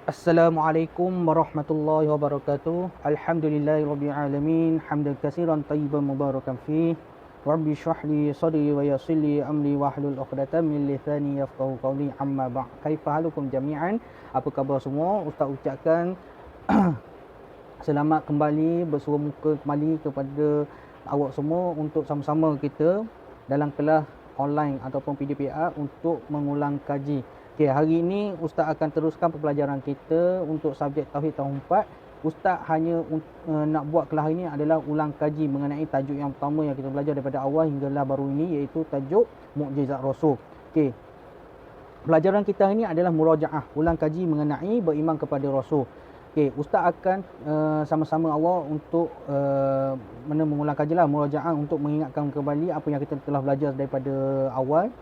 Assalamualaikum warahmatullahi wabarakatuh. Alhamdulillahirabbil alamin, hamdan katsiran tayyiban mubarakan fih. Rabbi shrah li sadri wa yassir li amri wahlul 'uqdatam min lisani yafqahu qawli. Amma ba'd. Kaifa halukum jami'an? Apa khabar semua? Ustaz ucapkan selamat kembali bersuara muka kembali kepada awak semua untuk sama-sama kita dalam kelas online ataupun PDPR untuk mengulang kaji. Okey, hari ini Ustaz akan teruskan pembelajaran kita untuk subjek Tauhid tahun 4. Ustaz hanya nak buat kelas ini adalah ulang kaji mengenai tajuk yang pertama yang kita belajar daripada awal hinggalah baru ini, iaitu tajuk Mukjizat Rasul. Okey, pelajaran kita ini adalah murajaah, ulang kaji mengenai beriman kepada Rasul. Okey, Ustaz akan sama-sama awak untuk mengulang kajilah, murajaah untuk mengingatkan kembali apa yang kita telah belajar daripada awal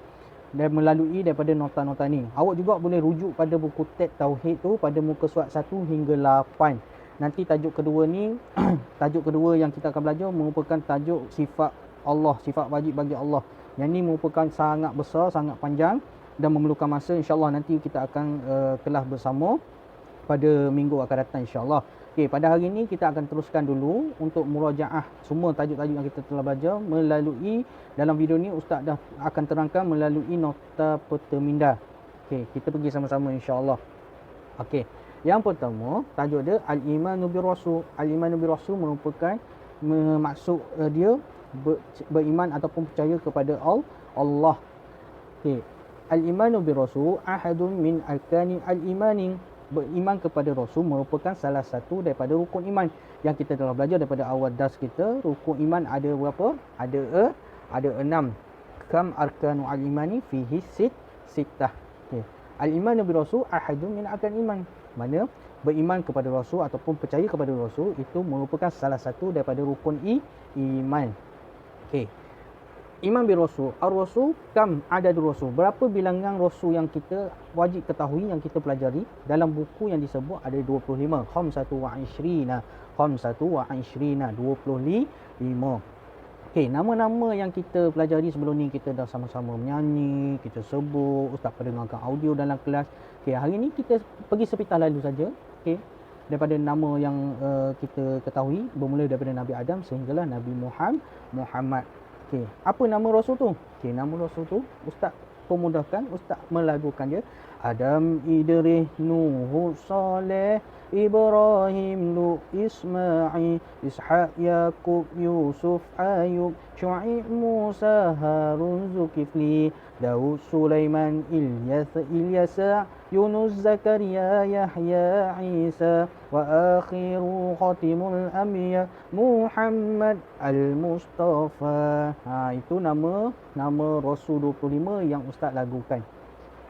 dan melalui daripada nota-nota ni. Awak juga boleh rujuk pada buku teks Tauhid tu pada muka surat 1 hingga 8. Nanti tajuk kedua ni tajuk kedua yang kita akan belajar merupakan tajuk sifat Allah, sifat wajib bagi Allah. Yang ni merupakan sangat besar, sangat panjang dan memerlukan masa. InsyaAllah nanti kita akan kelas bersama pada minggu akan datang, insyaAllah. Okey, pada hari ini kita akan teruskan dulu untuk murajaah semua tajuk-tajuk yang kita telah belajar melalui dalam video ni Ustaz dah akan terangkan melalui nota peta minda. Okey, kita pergi sama-sama, insyaAllah. Okey, yang pertama tajuk dia Al-Imanu bir Rasul. Al-Imanu bir Rasul merupakan maksud dia beriman ataupun percaya kepada Allah. Okey, Al-Imanu bir Rasul ahadun min arkani al-imani. Beriman kepada Rasul merupakan salah satu daripada rukun iman yang kita telah belajar daripada awal dars kita. Rukun iman ada berapa? Ada 6. Kam arkanu al-imani fihi sittah. Okay. Al-imanu bi Rasul ahadun min arkan iman. Mana beriman kepada Rasul ataupun percaya kepada Rasul itu merupakan salah satu daripada rukun iman. Okey. Iman bil Rasul. Ar-Rasul kam adadul Rasul. Berapa bilangan Rasul yang kita wajib ketahui, yang kita pelajari? Dalam buku yang disebut ada 25. Khamsatu wa ishrina. 25. Okey, nama-nama yang kita pelajari sebelum ni kita dah sama-sama menyanyi, kita sebut, Ustaz pendengarkan audio dalam kelas. Okey, hari ni kita pergi sepintas lalu saja. Okey, daripada nama yang kita ketahui bermula daripada Nabi Adam sehinggalah Nabi Muhammad. Okey, apa nama Rasul tu? Okey, nama Rasul tu Ustaz pemudahkan, Ustaz melagukan dia. Adam, Idris, Nuh, Saleh, Ibrahim, Lut, Ismail, Ishaq, Yaqub, Yusuf, Ayub, Syuaib, Musa, Harun, Zulkifli, Daud, Sulaiman, Ilyasa, Yunus, Zakaria, Yahya, Isa, wa akhiru khatimul anbiya Muhammad al-Mustafa. Itu nama Rasul 25 yang Ustaz lagukan.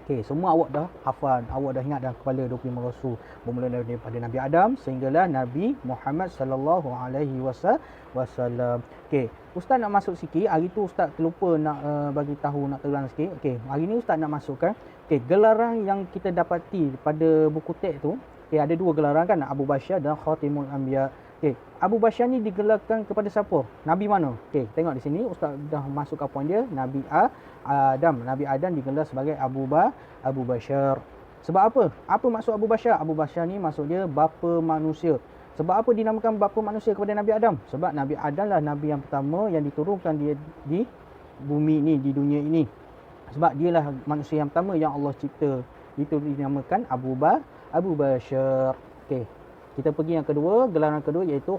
Okey, semua awak dah hafal, awak dah ingat dah kepala 25 Rasul bermula daripada Nabi Adam sehinggalah Nabi Muhammad sallallahu alaihi wasallam. Okey, Ustaz nak masuk sikit. Hari tu Ustaz terlupa nak bagi tahu, nak terang sikit. Okey, hari ni Ustaz nak masukkan gelaran yang kita dapati pada buku teks tu. Okey, ada dua gelaran kan, Abu Bashar dan Khatimul Anbiya. Okey, Abu Bashar ni digelarkan kepada siapa? Nabi mana? Okey, tengok di sini Ustaz dah masuk ke poin dia, Nabi Adam. Nabi Adam digelar sebagai Abu Bashar. Sebab apa? Apa maksud Abu Bashar? Abu Bashar ni maksud dia bapa manusia. Sebab apa dinamakan bapa manusia kepada Nabi Adam? Sebab Nabi Adam lah Nabi yang pertama yang diturunkan dia di bumi ni, di dunia ini. Sebab dialah manusia yang pertama yang Allah cipta. Itu dinamakan Abu Bashar. Okey, kita pergi yang kedua, gelaran kedua iaitu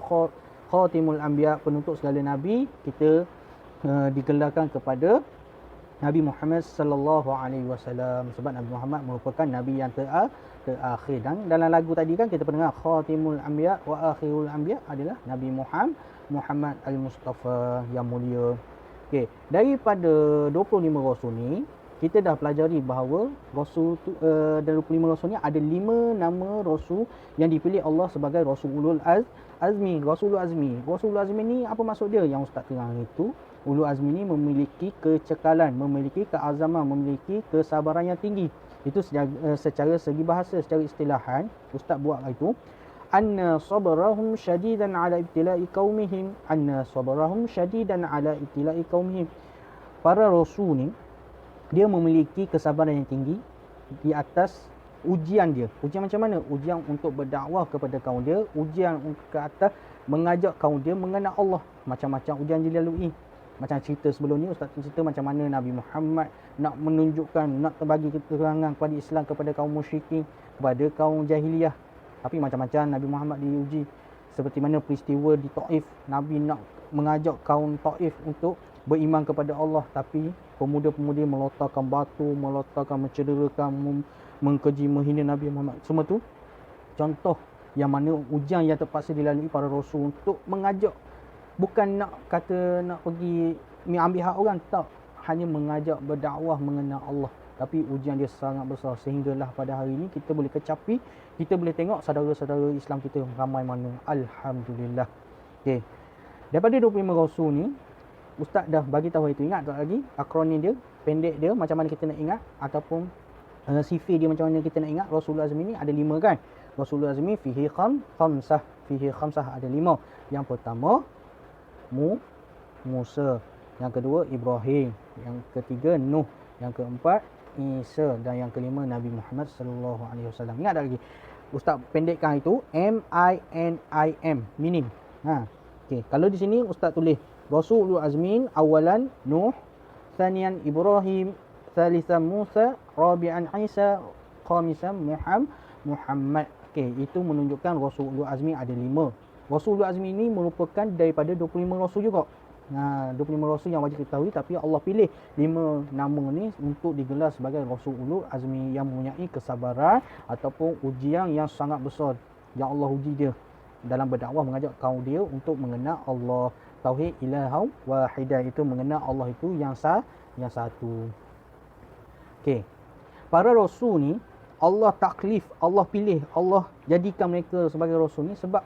Khatimul Anbiya, penutup segala nabi. Kita digelarkan kepada Nabi Muhammad sallallahu alaihi wasallam sebab Nabi Muhammad merupakan nabi yang terakhir. Dan dalam lagu tadi kan kita pendengar Khatimul Anbiya wa akhirul anbiya adalah Nabi Muhammad al-Mustafa yang mulia. Okey, daripada 25 rasul ni kita dah pelajari bahawa rasul tu, dari 25 rasul ni ada 5 nama rasul yang dipilih Allah sebagai Rasulul Azmi. Rasulul Azmi ni apa maksud dia? Yang Ustaz terang itu, Ulul Azmi ni memiliki kecekalan, memiliki keazaman, memiliki kesabaran yang tinggi. Itu secara segi bahasa, secara istilahan Ustaz buat itu. Anna sabrahum syadidan ala ibtila'i qaumihim. Para rasul ni dia memiliki kesabaran yang tinggi di atas ujian dia. Ujian macam mana? Ujian untuk berdakwah kepada kaum dia, ujian ke atas mengajak kaum dia mengenal Allah. Macam-macam ujian dilalui. Macam cerita sebelum ni, Ustaz cerita macam mana Nabi Muhammad nak menunjukkan, nak bagi keterangan kepada Islam kepada kaum musyrikin, kepada kaum jahiliyah. Tapi macam-macam Nabi Muhammad diuji. Seperti mana peristiwa di Taif, Nabi nak mengajak kaum Taif untuk beriman kepada Allah, tapi pemuda-pemuda melontarkan batu, melontarkan, mencederakan, mengkeji, menghina Nabi Muhammad. Semua tu contoh yang mana ujian yang terpaksa dilalui para rasul untuk mengajak, bukan nak kata nak pergi ambil hak orang, tak, hanya mengajak berdakwah mengenal Allah. Tapi ujian dia sangat besar, sehinggalah pada hari ini kita boleh kecapi, kita boleh tengok saudara-saudara Islam kita ramai mana, alhamdulillah. Okey, daripada 25 rasul ni Ustaz dah bagi tahu itu. Ingat tak lagi akronim dia, pendek dia macam mana kita nak ingat, ataupun sifir dia macam mana kita nak ingat. Rasulul Azmi ni ada 5 kan. Rasulul Azmi fihi khamsah, fihi khamsah ada 5. Yang pertama Musa, yang kedua Ibrahim, yang ketiga Nuh, yang keempat Isa, dan yang kelima Nabi Muhammad sallallahu alaihi wasallam. Ingat tak lagi? Ustaz pendekkan itu MINIM, meaning. Okey, kalau di sini Ustaz tulis Rasulul Azmin awalan Nuh, thaniyan Ibrahim, thalithan Musa, rabi'an Isa, khamisan Muhammad. Okey, itu menunjukkan Rasulul Azmi ada 5. Rasulul Azmi ini merupakan daripada 25 rasul juga. 25 rasul yang wajib kita ketahui, tapi Allah pilih 5 nama ni untuk digelar sebagai Rasulul Azmi yang mempunyai kesabaran ataupun ujian yang sangat besar yang Allah uji dia dalam berdakwah, mengajak kaum dia untuk mengenal Allah. Tauhid ilahau wahidah, itu mengenal Allah itu yang satu. Okey, para rasul ni Allah taklif, Allah pilih, Allah jadikan mereka sebagai rasul ni sebab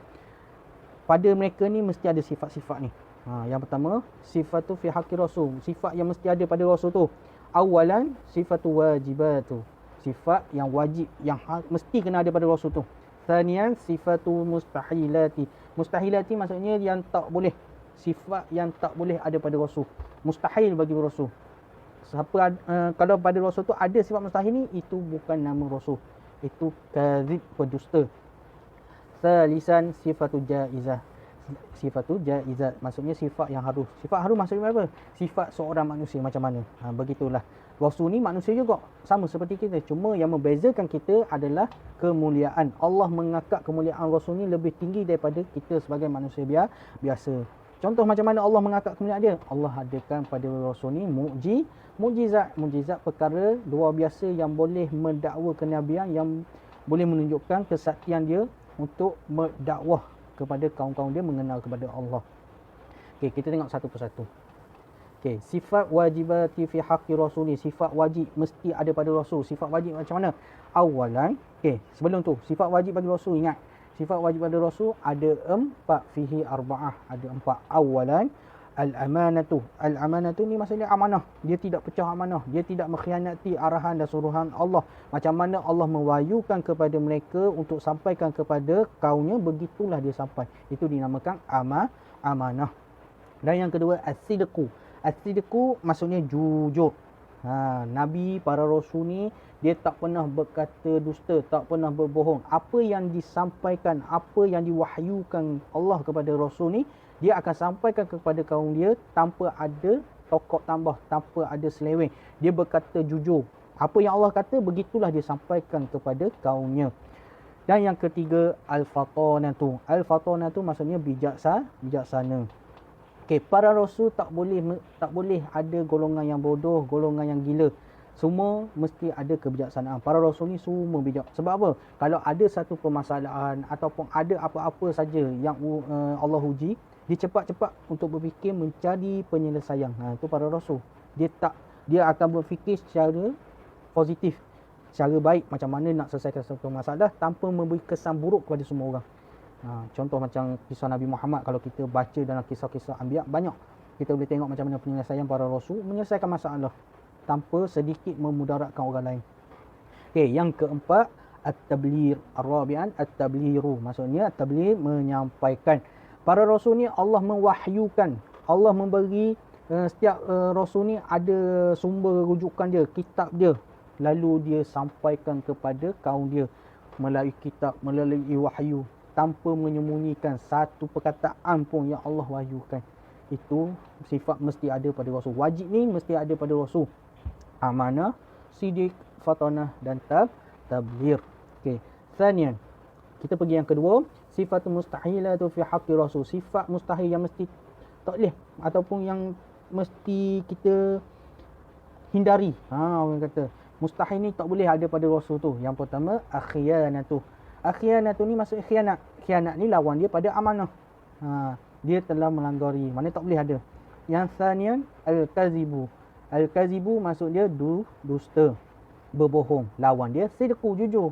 pada mereka ni mesti ada sifat-sifat ni. Yang pertama, sifatu fi haqqi rasul, sifat yang mesti ada pada rasul tu. Awalan sifatu wajibatu, sifat yang wajib, yang mesti kena ada pada rasul tu. Thaniyan sifatu mustahilati, mustahilati maksudnya yang tak boleh, sifat yang tak boleh ada pada rasul, mustahil bagi rasul. Siapa kalau pada rasul tu ada sifat mustahil ni, itu bukan nama rasul, itu kadzib, pendusta. Thalisan sifatu jaizah, sifatu jaizat maksudnya sifat yang harus. Sifat harus maksudnya apa? Sifat seorang manusia macam mana. Begitulah. Rasul ni manusia juga, sama seperti kita, cuma yang membezakan kita adalah kemuliaan. Allah mengangkat kemuliaan Rasul ni lebih tinggi daripada kita sebagai manusia biasa. Contoh macam mana Allah mengangkat kemuliaan dia? Allah adakan pada Rasul ni mukjizat perkara luar biasa yang boleh mendakwa kenabian, yang boleh menunjukkan kesaktian dia untuk berdakwah kepada kaum-kaum dia mengenal kepada Allah. Okey, kita tengok satu persatu. Okey, sifat wajibati fi haqqi rasuli, sifat wajib mesti ada pada rasul. Sifat wajib macam mana? Awalan, okey, sebelum tu sifat wajib bagi rasul, ingat. Sifat wajib pada rasul ada 4, fihi arba'ah, ada 4. Awalan al-amanatu. Al-amanatu ni maksudnya amanah. Dia tidak pecah amanah, dia tidak mengkhianati arahan dan suruhan Allah. Macam mana Allah mewahyukan kepada mereka untuk sampaikan kepada kaumnya, begitulah dia sampai. Itu dinamakan amanah. Dan yang kedua as-sidqu. As-sidqu maksudnya jujur. Nabi, para rasul ni dia tak pernah berkata dusta, tak pernah berbohong. Apa yang disampaikan, apa yang diwahyukan Allah kepada rasul ni, dia akan sampaikan kepada kaum dia tanpa ada tokok tambah, tanpa ada seleweng. Dia berkata jujur. Apa yang Allah kata, begitulah dia sampaikan kepada kaumnya. Dan yang ketiga, al-fatanatu. Al-fatanatu maksudnya bijaksana. Okey, para rasul tak boleh ada golongan yang bodoh, golongan yang gila. Semua mesti ada kebijaksanaan. Para rasul ni semua bijak. Sebab apa? Kalau ada satu permasalahan ataupun ada apa-apa saja yang Allah uji, dia cepat-cepat untuk berfikir mencari penyelesaian. Itu para rasul. Dia akan berfikir secara positif, secara baik, macam mana nak selesaikan satu masalah tanpa memberi kesan buruk kepada semua orang. Contoh macam kisah Nabi Muhammad, kalau kita baca dalam kisah-kisah Anbiya, banyak kita boleh tengok macam mana penyelesaian para rasul menyelesaikan masalah tanpa sedikit memudaratkan orang lain. Okey, yang keempat at-tabligh. Ar-rabi'an at-tabliru, maksudnya at-tabligh, menyampaikan. Para rasul ni Allah mewahyukan, Allah memberi setiap rasul ni ada sumber rujukan dia, kitab dia lalu dia sampaikan kepada kaum dia melalui kitab, melalui wahyu, tanpa menyembunyikan satu perkataan pun yang Allah wahyukan. Itu sifat mesti ada pada Rasul. Wajib ni mesti ada pada Rasul. Amanah, sidik, fatanah dan tabligh. Okey. Thaniyan, kita pergi yang kedua, sifat mustahilatu fi haqqi Rasul. Sifat mustahil yang mesti tak boleh ataupun yang mesti kita hindari. Orang kata mustahil ni tak boleh ada pada Rasul tu. Yang pertama, akhiyanatu. Akhiyanatu ni maksud khianat. Khianat ni lawan dia pada amanah. Dia telah melanggari. Mana tak boleh ada. Yang thaniyan, al-kazibu. Al-kazibu maksud dia dusta, berbohong. Lawan dia sidqu, jujur.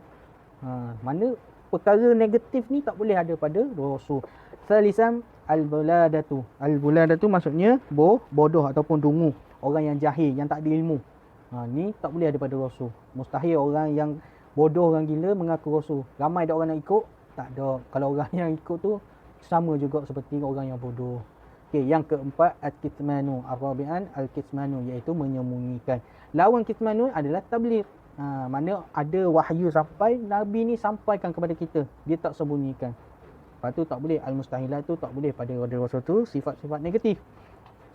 Mana perkara negatif ni tak boleh ada pada Rasul. Thalisan, al-buladatu. Al-buladatu maksudnya bodoh ataupun dungu. Orang yang jahil, yang tak ada ilmu. Ni tak boleh ada pada Rasul. Mustahil orang yang bodoh, orang gila mengaku Rasul. Ramai ada orang nak ikut? Tak ada. Kalau orang yang ikut tu sama juga seperti orang yang bodoh. Okey, yang keempat, al-kitmanu. Ar-rabi'an al-kitmanu, iaitu menyembunyikan. Lawan kitmanu adalah tabligh. Mana ada wahyu sampai, Nabi ni sampaikan kepada kita. Dia tak sembunyikan. Lepas tu tak boleh. Al-mustahilat tu tak boleh pada Rasul tu. Sifat-sifat negatif.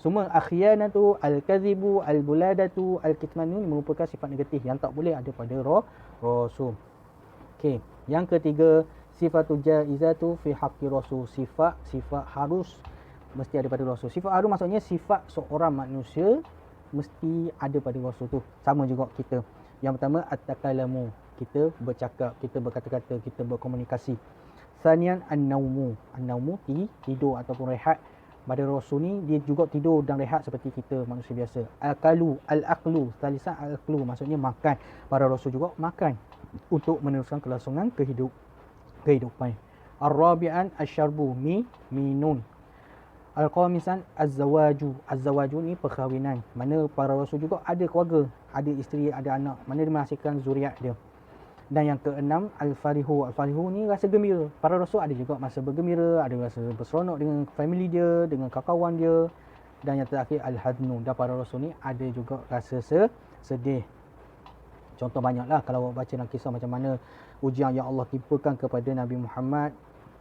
Semua akhiyanatu, al-kazibu, al-buladatu, al-kitmanu ni merupakan sifat negatif yang tak boleh ada pada Rasul. Okey. Yang ketiga, sifatul jaizatu fi haqqi Rasul. Sifat harus mesti ada pada Rasul. Sifat harus maksudnya sifat seorang manusia mesti ada pada Rasul tu. Sama juga kita. Yang pertama, at-takalamu. Kita bercakap, kita berkata-kata, kita berkomunikasi. Thaniyan, an-naumu. An-naumu, tidur ataupun rehat. Pada Rasul ni, dia juga tidur dan rehat seperti kita manusia biasa. Al-kalu, al-aqlu. Thalisan, al-aqlu. Maksudnya makan. Para Rasul juga makan untuk meneruskan kelangsungan kehidupan. Ar-rabi'an, asyarbu. Minun. Al-khamisan, az-zawaju. Az-zawaju ni perkahwinan. Mana para Rasul juga ada keluarga, ada isteri, ada anak. Mana dia menghasilkan zuriat dia. Dan yang keenam, al-farihu. Al-farihu ni rasa gembira. Para Rasul ada juga masa bergembira, ada rasa berseronok dengan family dia, dengan kawan dia. Dan yang terakhir, al-hadnu. Dan para Rasul ni ada juga rasa sedih. Contoh banyaklah kalau awak baca dalam kisah macam mana ujian yang Allah timpakan kepada Nabi Muhammad.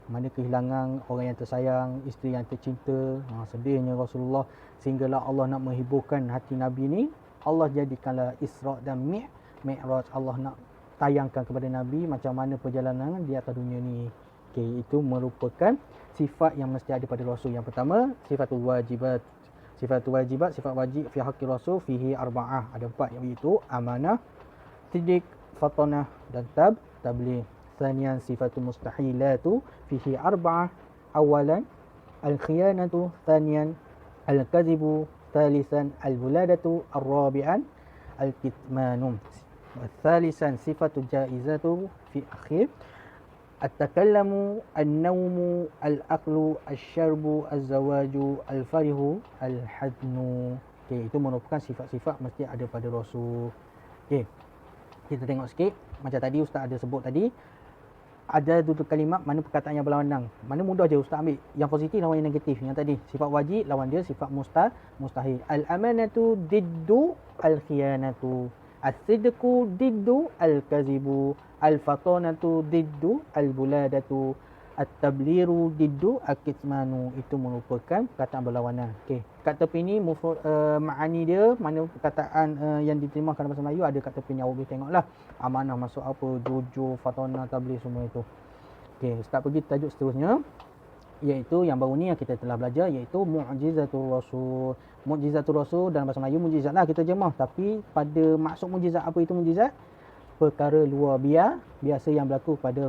Mana kehilangan orang yang tersayang, isteri yang tercinta. Sedihnya Rasulullah. Sehinggalah Allah nak menghiburkan hati Nabi ni. Allah jadikanlah Isra' dan Mi'raj. Allah nak tayangkan kepada Nabi macam mana perjalanan di atas dunia ni. Okey, itu merupakan sifat yang mesti ada pada Rasul. Yang pertama, sifatul wajibat. Sifatul wajibat, sifat wajib fi haqqi Rasul fihi arba'ah. Ada 4, iaitu amanah, sidik, fatanah dan tabligh. Thaniyan, sifatul mustahilatu fihi arba'ah. Awalan, al-khiyanatu. Thaniyan, al-kadhibu. Thalisan, al-buladatu. Ar-rabi'an, al-kitmanu. Thalisan, sifatul jaizatu fi akhir. At-takallamu, an-nawmu, al-aqlu, al-syarbu, al-zawaju, al-farihu, al-hadnu. Okey, itu merupakan sifat-sifat mesti ada pada Rasul. Okey, kita tengok sikit. Macam tadi Ustaz ada sebut tadi, ada dua kalimat mana perkataan yang berlawanan. Mana mudah je Ustaz ambil. Yang positif lawan yang negatif. Yang tadi, sifat wajib lawan dia sifat mustahil. Al-amanatu diddu al-khiyanatu. As-sidqu diddu al-kazibu. Al-fatanatu diddu al-buladatu. At-tabliru diddu al-kitmanu. Itu merupakan perkataan berlawanan. Okey. Kat tepi ni ma'ani dia, mana perkataan yang diterjemahkan dalam bahasa Melayu, ada kat tepi ni. Awak boleh tengoklah. Amanah masuk apa, jujur, fatanah, tabligh, semua itu. Okey, start pergi tajuk seterusnya. Iaitu yang baru ni yang kita telah belajar, iaitu mu'jizatul Rasul. Mu'jizatul Rasul dalam bahasa Melayu mujizat lah kita terjemah. Tapi pada maksud mujizat, apa itu mujizat? Perkara luar biasa yang berlaku pada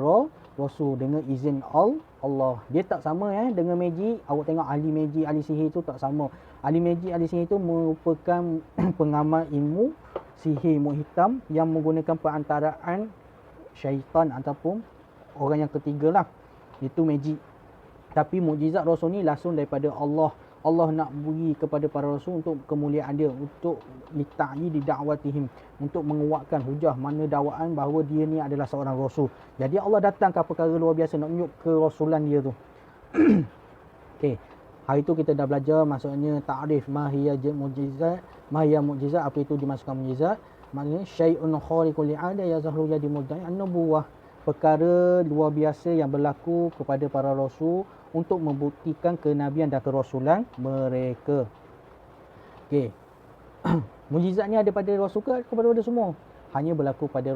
Rasul dengan izin Allah. Dia tak sama dengan magic. Awak tengok ahli magic, ahli sihir tu tak sama. Ahli magic, ahli sihir tu merupakan pengamal ilmu sihir, ilmu hitam yang menggunakan perantaraan syaitan ataupun orang yang ketiga lah. Itu magic. Tapi mukjizat Rasul ni langsung daripada Allah. Allah nak beri kepada para Rasul untuk kemuliaan dia, untuk lita'yi di da'watihim, untuk menguatkan hujah mana dakwaan bahawa dia ni adalah seorang Rasul. Jadi Allah datangkan perkara luar biasa nak tunjuk kerasulan dia tu. Okey. Hari tu kita dah belajar maksudnya ta'rif mahiyya mukjizat, mahiyya mukjizat, apa itu dimasukkan mukjizat. Maknanya syai'un khariqul li'ada ya zahru jadi mudda'i an-nubuwah. Perkara luar biasa yang berlaku kepada para rasul untuk membuktikan kenabian dan kerasulan mereka. Okey. Mukjizat ni ada pada rasul ke kepada semua? Hanya berlaku pada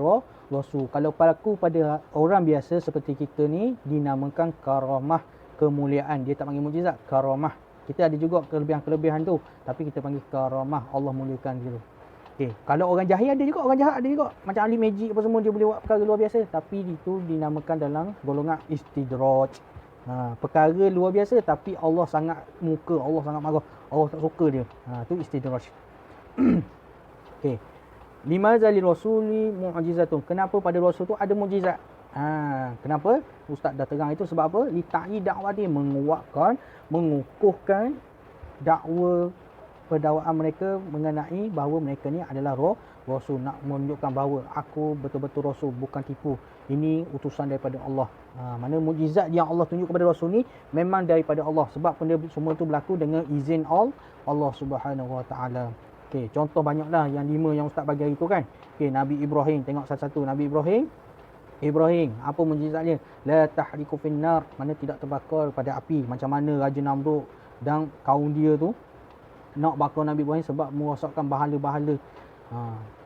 rasul. Kalau berlaku pada orang biasa seperti kita ni dinamakan karamah, kemuliaan. Dia tak panggil mukjizat, karamah. Kita ada juga kelebihan-kelebihan tu, tapi kita panggil karamah, Allah muliakan gitu. Okey, kalau orang jahil ada juga, orang jahat ada juga. Macam ahli magic apa semua dia boleh buat perkara luar biasa, tapi itu dinamakan dalam golongan istidraj. Perkara luar biasa tapi Allah sangat muka, Allah sangat marah, Allah tak suka dia. Tu istidraj. Okey. Limaza li rasuli mu'jizatun. Kenapa pada rasul tu ada mukjizat? Kenapa? Ustaz dah terang itu sebab apa? Li ta'i dakwah dia, menguatkan, mengukuhkan dakwa perdakwaan mereka mengenai bahawa mereka ni adalah rasul, nak menunjukkan bahawa aku betul-betul rasul, bukan tipu. Ini utusan daripada Allah. Mana mukjizat yang Allah tunjuk kepada rasul ni memang daripada Allah, sebab benda semua tu berlaku dengan izin Allah Subhanahu Wa Taala. Okey, contoh banyaklah yang 5 yang ustaz bagi hari tu kan. Okey, Nabi Ibrahim, tengok satu-satu. Nabi Ibrahim, apa mukjizatnya? La tahriqu finnar, mana tidak terbakar pada api. Macam mana Raja Namrud dan kaum dia tu nak bakar Nabi Ibrahim sebab merosakkan bahala-bahala.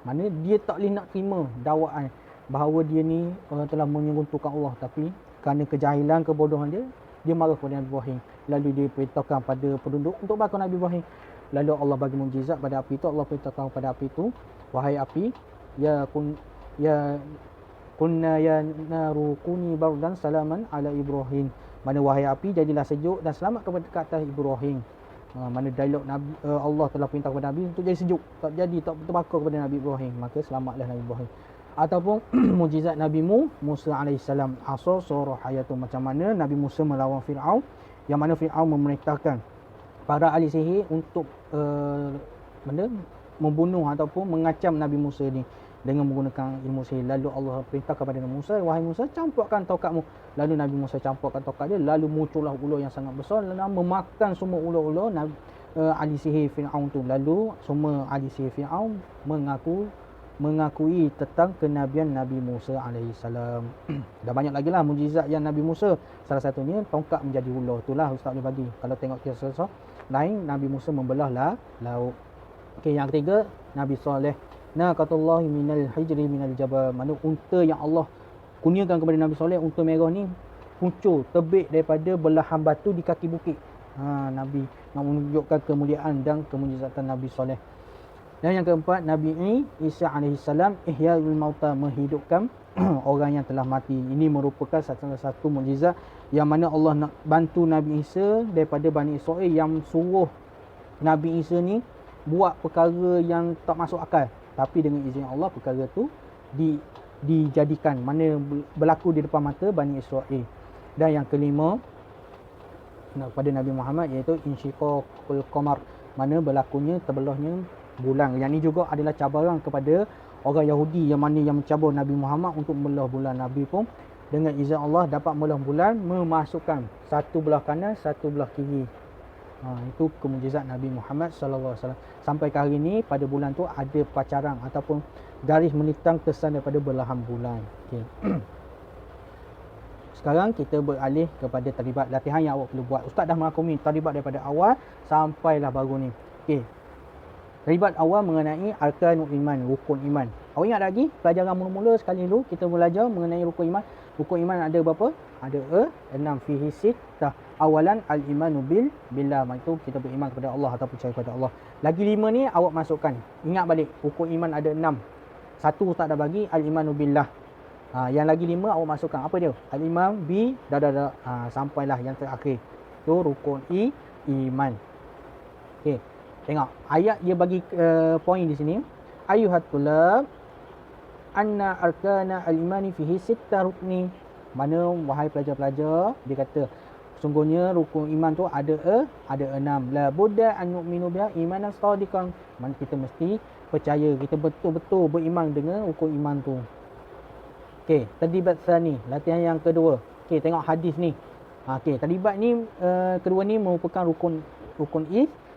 Mana dia tak boleh nak terima dakwaan bahawa dia ni telah menyeruntuhkan Allah, tapi kerana kejahilan, kebodohan dia marah kepada Nabi Ibrahim. Lalu dia perintahkan pada penduduk untuk bakar Nabi Ibrahim. Lalu Allah bagi mukjizat pada api itu. Allah perintahkan pada api itu, wahai api, kunna ya naru kuni bardan salaman ala Ibrahim. Mana wahai api, jadilah sejuk dan selamat kepada atas Ibrahim. Mana dialog Nabi, Allah telah perintah kepada Nabi untuk jadi sejuk, tak terbakar kepada Nabi Ibrahim, maka selamatlah Nabi Ibrahim. Ataupun mukjizat Nabi Musa alaihissalam, asa surah hayatun, macam mana Nabi Musa melawan Firaun, yang mana Firaun memerintahkan para ahli sihir untuk membunuh ataupun mengacam Nabi Musa ni dengan menggunakan ilmu sihir. Lalu Allah perintah kepada Nabi Musa, wahai Musa, campurkan tongkatmu. Lalu Nabi Musa campurkan tongkat dia, lalu muncullah ular yang sangat besar dan memakan semua ular-ular ahli sihir Firaun tu. Lalu semua ahli sihir Firaun mengakui tentang kenabian Nabi Musa alaihissalam. Dah banyak lagi lah mukjizat yang Nabi Musa. Salah satunya tongkat menjadi ular. Itulah Ustaz boleh bagi. Kalau tengok kisah lain, Nabi Musa membelah laut. Okey, yang ketiga, Nabi Saleh. Naqatullahi minal hijri minal jabal. Mana unta yang Allah kurniakan kepada Nabi Saleh, unta merah ni muncul terbit daripada belahan batu di kaki bukit. Nabi nak menunjukkan kemuliaan dan kemujizatan Nabi Saleh. Dan yang keempat, Nabi Isa alaihissalam, ihyaul mauta, menghidupkan orang yang telah mati. Ini merupakan satu mukjizat yang mana Allah nak bantu Nabi Isa daripada Bani Israel yang suruh Nabi Isa ni buat perkara yang tak masuk akal, tapi dengan izin Allah perkara tu dijadikan, mana berlaku di depan mata Bani Israel. Dan yang kelima kepada Nabi Muhammad, iaitu insyiqaqul qamar, mana berlakunya terbelahnya bulan. Yang ini juga adalah cabaran kepada orang Yahudi yang mana yang mencabar Nabi Muhammad untuk membelah bulan. Nabi pun dengan izin Allah dapat membelah bulan, memasukkan satu belah kanan, satu belah kiri. Itu kemujizat Nabi Muhammad sallallahu alaihi wasallam. Sampai ke hari ini pada bulan tu ada pacaran ataupun garis melintang kesan daripada belahan bulan. Okey. Sekarang kita beralih kepada terlibat latihan yang awak perlu buat. Ustaz dah merangkumi terlibat daripada awal sampailah baru ni. Okey. Terlibat awal mengenai arkanul iman, rukun iman. Awak ingat lagi pelajaran mula-mula sekali dulu kita belajar mengenai rukun iman. Rukun iman ada berapa? Ada 6 fihi sittah. Awalan al-imanu billah. Itu kita beriman kepada Allah atau percaya kepada Allah. Lagi 5 ni awak masukkan. Ingat balik, rukun iman ada 6. Satu ustaz dah bagi, al-imanu billah. Yang lagi 5 awak masukkan. Apa dia? Al-iman bi sampailah yang terakhir. Tu rukun iman. Okey. Tengok ayat dia bagi poin di sini. Ayuhat tulab anna arkana al-imani fihi sittah rukni. Mana wahai pelajar-pelajar, dia kata sungguhnya rukun iman tu ada 6. La budda an nu'minu biha imanan shadiqan. Mana kita mesti percaya, kita betul-betul beriman dengan rukun iman tu. Okey, terlibat tsani, latihan yang kedua. Okey, tengok hadis ni. Okey, terlibat ni kedua ni merupakan rukun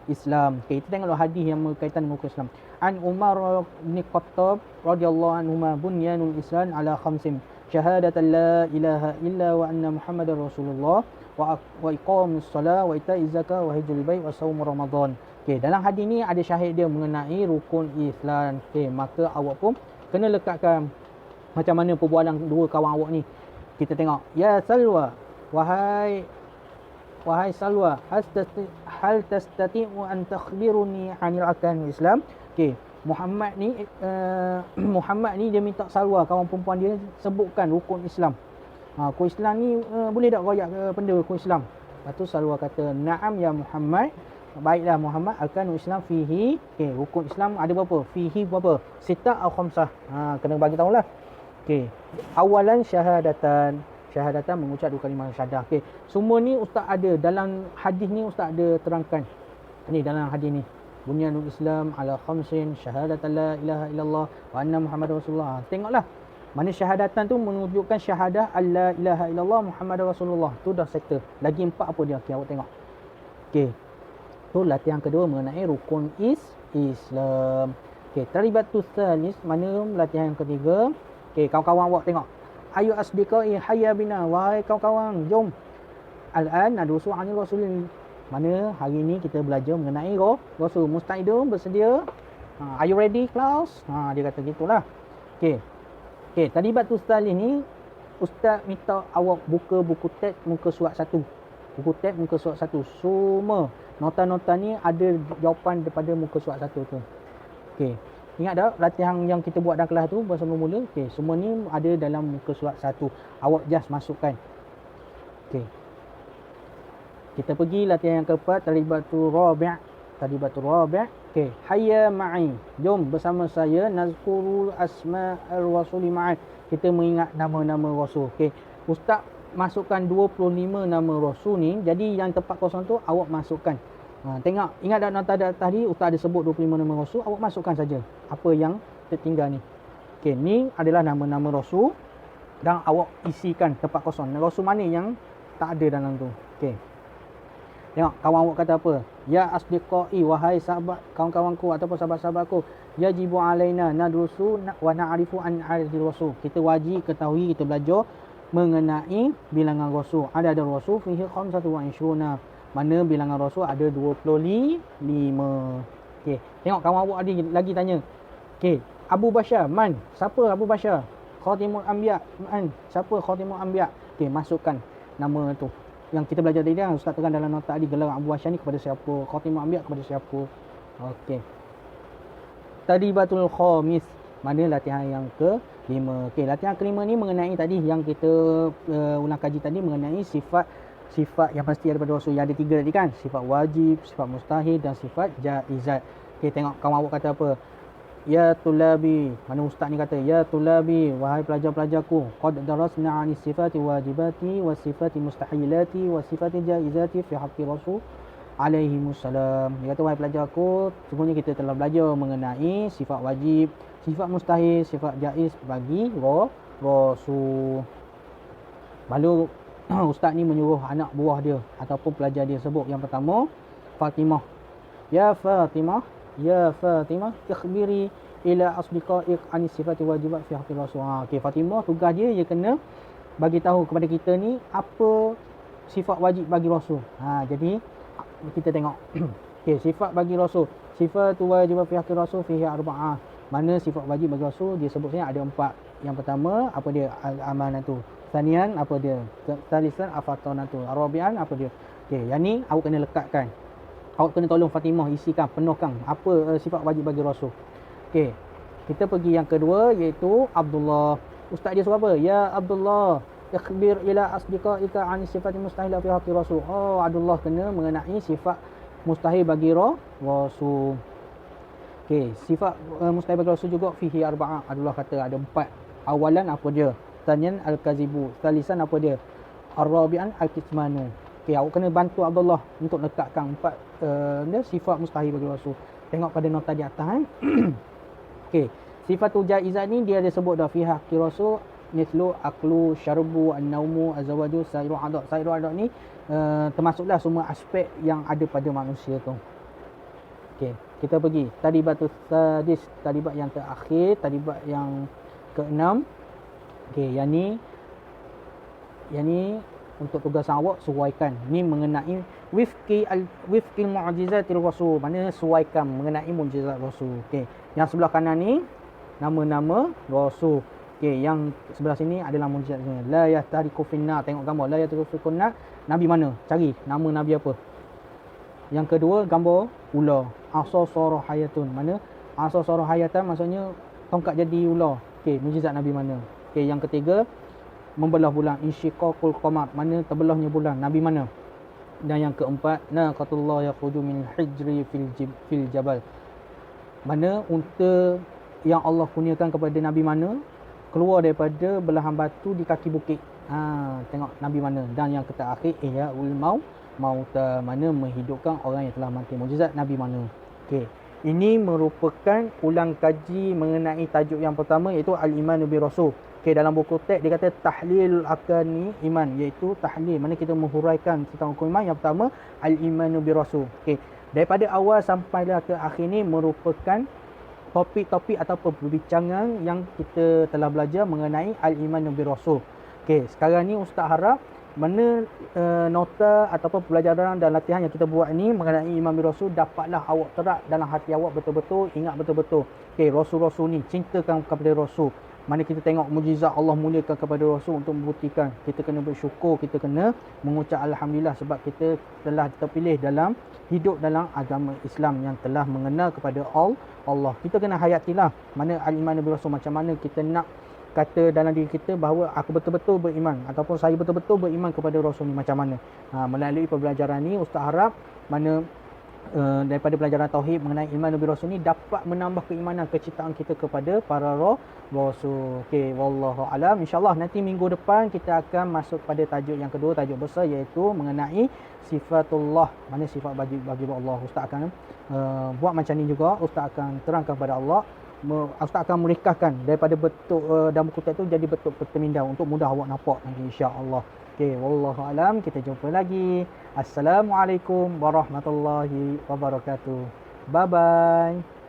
Islam. Okey, kita tengoklah hadis yang berkaitan dengan rukun Islam. An Umar bin Khattab radhiyallahu anhu ma bunyanul Islam ala khamsin. Syahadatan la ilaha illa wa anna Muhammadar Rasulullah wa iqamus salat wa ita'iz zakat wa hajjul bait wa shaum Ramadan. Okey, dalam hadis ni ada syahid dia mengenai rukun Islam. Okey, maka awak pun kena lekatkan macam mana perbualan dua kawan awak ni. Kita tengok, ya Salwa, wahai Salwa, hal tastati'u an takhbiruni 'anil arkanil Islam. Okey, Muhammad ni dia minta Salwa, kawan perempuan dia, sebutkan rukun Islam. Rukun Islam ni boleh tak royak benda rukun Islam? Lepas tu Salwa kata, na'am ya Muhammad. Baiklah Muhammad, arkanul Islam fihi. Okey, rukun Islam ada berapa? Fihi berapa? Sita atau khamsah. Kena bagi tahulah. Okey, awalan syahadatan mengucap dua kalimah syahadah. Okey, semua ni ustaz ada dalam hadis ni, ustaz ada terangkan. Ni dalam hadis ni. Bunyanul Islam ala khamsin, syahadatan la ilaha illallah wa anna Muhammadar Rasulullah. Tengoklah. Mana syahadatan tu menunjukkan syahadah alla ilaha illallah Muhammadar Rasulullah. Tu dah settle. Lagi 4 apa dia? Okey, awak tengok. Okey. Tu latihan kedua mengenai rukun Islam. Okey, taribatus salis, mana latihan yang ketiga? Okey, kawan-kawan awak tengok. Ayu asdiqai hayya bina, wahai kawan-kawan, jom. Al-an nadusu anil rasul. Mana hari ni kita belajar mengenai Rasul. Musta'idun, bersedia? Are you ready, Klaus? Dia kata gitulah. Okey. Okey, taribatus salis ni ustaz minta awak buka buku teks muka surat 1. Buku teks muka surat 1. Semua nota-nota ni ada jawapan daripada muka surat 1 tu. Okey. Ingat tak latihan yang kita buat dalam kelas tu sebelum mula? Okey, semua ni ada dalam muka surat 1. Awak just masukkan. Okey. Kita pergi latihan yang keempat, talibatul rabi'. Okey, hayya ma'i. Jom bersama saya nazkuru asma'al rasuli ma'i. Kita mengingat nama-nama rasul. Okey. Ustaz masukkan 25 nama rasul ni. Jadi yang tempat kosong tu awak masukkan. Tengok, ingat tak nota tadi ustaz ada sebut 25 nama rasul, awak masukkan saja apa yang tertinggal ni. Okey, ni adalah nama-nama rasul dan awak isikan tempat kosong. Rasul mana yang tak ada dalam tu? Okey. Tengok kawan awak kata apa? Ya asdiqai, wahai sahabat kawan-kawanku ataupun sahabat-sahabatku, yajibu alaina nadrusu wa na'rifu an adil rasul. Kita wajib ketahui, kita belajar mengenai bilangan rasul. Ada rasul fihi khamsatu wa ishruna. Mana bilangan rasul ada 25. Okey, tengok kawan awak lagi tanya. Okey, Abu Bashar man? Siapa Abu Bashar? Khatimul Anbiya man? Siapa Khatimul Anbiya? Okey, masukkan nama tu. Yang kita belajar tadi kan ustaz terang dalam nota tadi, gelar Abu Bashar ni kepada siapa? Khatimul Anbiya kepada siapa? Okey. Taribatul khamis, mana latihan yang ke-5. Okey, latihan ke-5 ni mengenai tadi yang kita ulang kaji tadi mengenai sifat yang pasti ada pada rasul. Yang ada 3 tadi kan, sifat wajib, sifat mustahil dan sifat jaizat. Okey, tengok kawan awak kata apa? Ya tulabi, mana ustaz ni kata, ya tulabi, wahai pelajar-pelajarku, qad darasna 'anis sifati wajibati was sifati mustahilati was sifati jaizati fi haqqi rasul alaihi wassalam. Dia kata, wahai pelajarku, sungguhnya kita telah belajar mengenai sifat wajib, sifat mustahil, sifat jaiz bagi rasul. Lalu ustaz ni menyuruh anak buah dia ataupun pelajar dia sebut. Yang pertama, Fatimah. Ya Fatimah, ikhbiri ila asdiqaik anis sifati wajibat fi haqqi rasul. Okey, Fatimah tugas dia kena bagi tahu kepada kita ni apa sifat wajib bagi rasul. Jadi kita tengok. Okey, sifat bagi rasul. Sifatu wajibat fi haqqi rasul fihi arba'ah. Mana sifat wajib bagi rasul dia sebut sini ada 4. Yang pertama apa dia? Al-amanatu. Sanian apa dia? Talisan afatanatu. Arabian apa dia? Okey, yang ni awak kena lekatkan. Awak kena tolong Fatimah isikan, penuhkan apa sifat wajib bagi rasul. Okey. Kita pergi yang kedua iaitu Abdullah. Ustaz dia suruh apa? Ya Abdullah, ikhbir ila asdiqaika an sifati mustahil fi haqqi rasul. Abdullah kena mengenai sifat mustahil bagi rasul. Okey, sifat mustahil bagi rasul juga fihi arba'ah. Abdullah kata ada 4. Awalan apa dia? Tanian al-kazibu. Talisan apa dia? Ar-rabi'an al-kitmanu. Okey, awak kena bantu Abdullah untuk letakkan 4 sifat mustahil bagi rasul. Tengok pada nota di atas. Okey, sifatul jaizat ni dia ada sebut dah fi haqqi rasul mislu aklu syarbu an-naumu azwaju sairu adak. Sairu adak ni termasuklah semua aspek yang ada pada manusia tu. Okey, kita pergi tadribatus sadis, tadribat yang terakhir, tadribat yang ke-6. Okey, yang ni untuk tugasan awak sesuaikan. Ni mengenai wifqil mu'jizatil rasul, mana sesuaikan mengenai mukjizat rasul. Okey, yang sebelah kanan ni nama-nama rasul. Okey, yang sebelah sini adalah mukjizatnya. La yahtariku finnar, tengok gambar la yahtariku finnar, nabi mana? Cari nama nabi apa. Yang kedua gambar ular, asa sara hayatun, mana asa sara hayatan maksudnya tongkat jadi ular. Okey, mukjizat nabi mana? Okey, yang ketiga membelah bulan, insyiqaqul qamar, mana terbelahnya bulan, nabi mana? Dan yang keempat naqatullah yakhruju min hijri fil jabal, mana unta yang Allah kurniakan kepada nabi mana keluar daripada belahan batu di kaki bukit. Tengok nabi mana. Dan yang terakhir ihyaul mauta, mana menghidupkan orang yang telah mati, mukjizat nabi mana. Okey, ini merupakan ulang kaji mengenai tajuk yang pertama, iaitu al-imanu bi rasul. Okey, dalam buku teks dia kata tahlil akani iman, iaitu tahlil, mana kita menghuraikan tentang hukum iman. Yang pertama al-imanu bi rasul. Okey, daripada awal sampailah ke akhir ni merupakan topik-topik ataupun perbincangan yang kita telah belajar mengenai al-imanu bi rasul. Okey, sekarang ni ustaz harap mana nota ataupun pelajaran dan latihan yang kita buat ni mengenai iman bi rasul dapatlah awak terak dalam hati awak betul-betul, ingat betul-betul. Okey, rasul-rasul ni, cintakan kepada rasul. Mana kita tengok mukjizat Allah muliakan kepada rasul untuk membuktikan kita kena bersyukur, kita kena mengucap alhamdulillah sebab kita telah terpilih dalam hidup dalam agama Islam yang telah mengenal kepada Allah. Kita kena hayatilah mana al-iman bi rasul, macam mana kita nak kata dalam diri kita bahawa aku betul-betul beriman ataupun saya betul-betul beriman kepada rasul ni macam mana. Melalui pembelajaran ni ustaz harap mana daripada pelajaran tauhid mengenai iman Nabi Rasul ni dapat menambah keimanan, kecintaan kita kepada para rasul. Okey, wallahu alam. InsyaAllah nanti minggu depan kita akan masuk pada tajuk yang kedua, tajuk besar, iaitu mengenai sifatullah, mana sifat bagi Allah. Ustaz akan buat macam ni juga. Ustaz akan terangkan kepada Allah. Ustaz akan merekahkan daripada bentuk dalam buku teks tu jadi bentuk permintaan untuk mudah awak nampak nanti insya-Allah. Okey, wallahu alam. Kita jumpa lagi. Assalamualaikum warahmatullahi wabarakatuh. Bye bye.